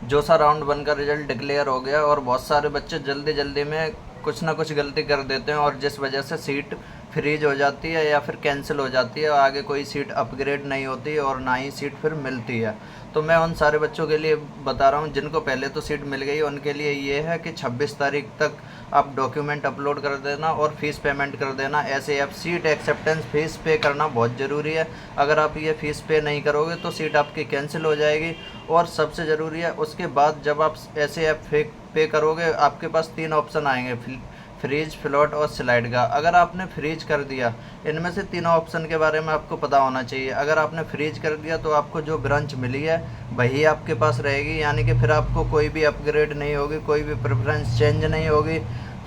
जोसा राउंड 1 का result declare हो गया और बहुत सारे बच्चे जल्दी जल्दी में कुछ ना कुछ गलती कर देते हैं और जिस वजह से सीट फ्रीज हो जाती है या फिर कैंसिल हो जाती है और आगे कोई सीट अपग्रेड नहीं होती और ना ही सीट फिर मिलती है। तो मैं उन सारे बच्चों के लिए बता रहा हूँ जिनको पहले तो सीट मिल गई, उनके लिए ये है कि 26 तारीख तक आप डॉक्यूमेंट अपलोड कर देना और फीस पेमेंट कर देना। ऐसे आप सीट एक्सेप्टेंस फ़ीस पे करना बहुत ज़रूरी है। अगर आप ये फ़ीस पे नहीं करोगे तो सीट आपकी कैंसिल हो जाएगी। और सबसे ज़रूरी है, उसके बाद जब आप ऐसे ऐप पे करोगे आपके पास 3 ऑप्शन आएंगे, फ्रीज, फ्लोट और स्लाइड का। अगर आपने फ्रीज कर दिया, इनमें से तीनों ऑप्शन के बारे में आपको पता होना चाहिए। अगर आपने फ्रीज कर दिया तो आपको जो ब्रांच मिली है वही आपके पास रहेगी, यानी कि फिर आपको कोई भी अपग्रेड नहीं होगी, कोई भी प्रेफरेंस चेंज नहीं होगी।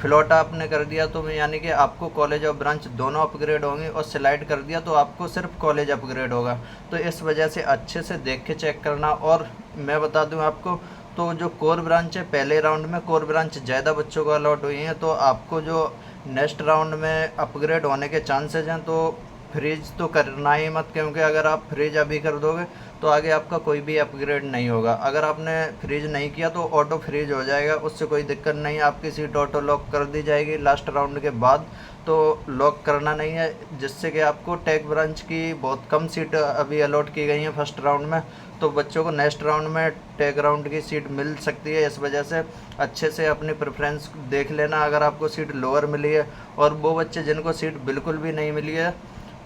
फ्लोट आपने कर दिया तो यानी कि आपको कॉलेज और ब्रांच दोनों अपग्रेड होंगे, और स्लाइड कर दिया तो आपको सिर्फ कॉलेज अपग्रेड होगा। तो इस वजह से अच्छे से देख के चेक करना। और मैं बता दूं आपको, तो जो कोर ब्रांच है, पहले राउंड में कोर ब्रांच ज़्यादा बच्चों को अलॉट हुई हैं, तो आपको जो नेक्स्ट राउंड में अपग्रेड होने के चांसेस हैं, तो फ्रीज तो करना ही मत, क्योंकि अगर आप फ्रीज अभी कर दोगे तो आगे आपका कोई भी अपग्रेड नहीं होगा। अगर आपने फ्रीज नहीं किया तो ऑटो फ्रीज हो जाएगा, उससे कोई दिक्कत नहीं है, आपकी सीट ऑटो लॉक कर दी जाएगी लास्ट राउंड के बाद। तो लॉक करना नहीं है, जिससे कि आपको टेक ब्रांच की बहुत कम सीट अभी अलॉट की गई हैं फर्स्ट राउंड में, तो बच्चों को नेक्स्ट राउंड में टेक राउंड की सीट मिल सकती है। इस वजह से अच्छे से अपनी प्रेफरेंस देख लेना। अगर आपको सीट लोअर मिली है, और वो बच्चे जिनको सीट बिल्कुल भी नहीं मिली है,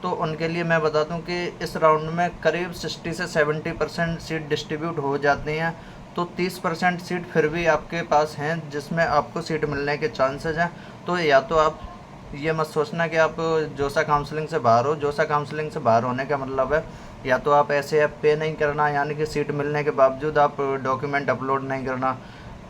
तो उनके लिए मैं बता दूं कि इस राउंड में करीब 60 से 70% सीट डिस्ट्रीब्यूट हो जाती हैं। तो 30% सीट फिर भी आपके पास हैं जिसमें आपको सीट मिलने के चांसेस हैं। तो या तो आप ये मत सोचना कि आप जोसा काउंसलिंग से बाहर हो। जोसा काउंसलिंग से बाहर होने का मतलब है, या तो आप ऐसे ऐप पे नहीं करना, यानी कि सीट मिलने के बावजूद आप डॉक्यूमेंट अपलोड नहीं करना।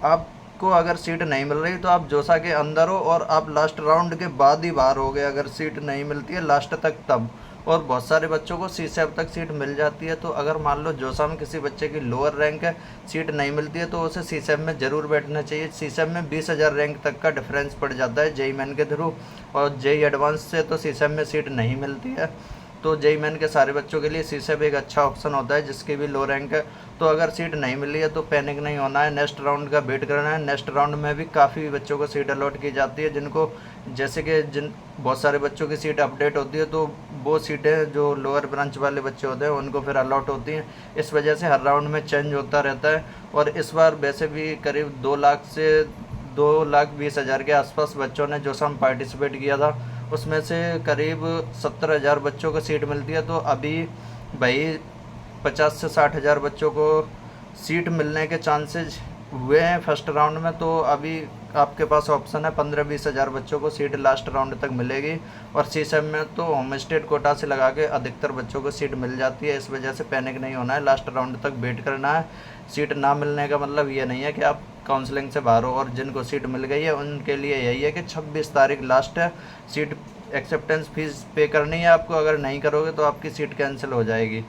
आपको अगर सीट नहीं मिल रही तो आप जोसा के अंदर हो और आप लास्ट राउंड के बाद ही बाहर हो गए अगर सीट नहीं मिलती है लास्ट तक तब। और बहुत सारे बच्चों को सी सेप तक सीट मिल जाती है। तो अगर मान लो जोसा में किसी बच्चे की लोअर रैंक है, सीट नहीं मिलती है, तो उसे सी सेप में ज़रूर बैठना चाहिए। सी सेप में 20,000 रैंक तक का डिफरेंस पड़ जाता है जेई मेन के थ्रू, और जेई एडवांस से तो सी सेप में सीट नहीं मिलती है। तो जेई मेन के सारे बच्चों के लिए सी सेप एक अच्छा ऑप्शन होता है जिसकी भी लो रैंक है। तो अगर सीट नहीं मिली है तो पैनिक नहीं होना है, नेक्स्ट राउंड का वेट करना है। नेक्स्ट राउंड में भी काफ़ी बच्चों को सीट अलॉट की जाती है, जिनको जैसे कि जिन बहुत सारे बच्चों की सीट अपडेट होती है, तो वो सीटें जो लोअर ब्रांच वाले बच्चे होते हैं उनको फिर अलॉट होती हैं। इस वजह से हर राउंड में चेंज होता रहता है। और इस बार वैसे भी करीब 2 लाख से 2,20,000 के आसपास बच्चों ने जो सम पार्टिसिपेट किया था, उसमें से करीब 70,000 बच्चों को सीट मिलती है। तो अभी भाई 50 से 60,000 बच्चों को सीट मिलने के चांसेस हुए हैं फर्स्ट राउंड में। तो अभी आपके पास ऑप्शन है 15-20 हज़ार बच्चों को सीट लास्ट राउंड तक मिलेगी। और सी सेम में तो होम स्टेट कोटा से लगा के अधिकतर बच्चों को सीट मिल जाती है। इस वजह से पैनिक नहीं होना है, लास्ट राउंड तक वेट करना है। सीट ना मिलने का मतलब ये नहीं है कि आप काउंसलिंग से बाहर हो, और जिनको सीट मिल गई है उनके लिए यही है कि 26 तारीख लास्ट है। सीट एक्सेप्टेंस फीस पे करनी है आपको, अगर नहीं करोगे तो आपकी सीट कैंसिल हो जाएगी।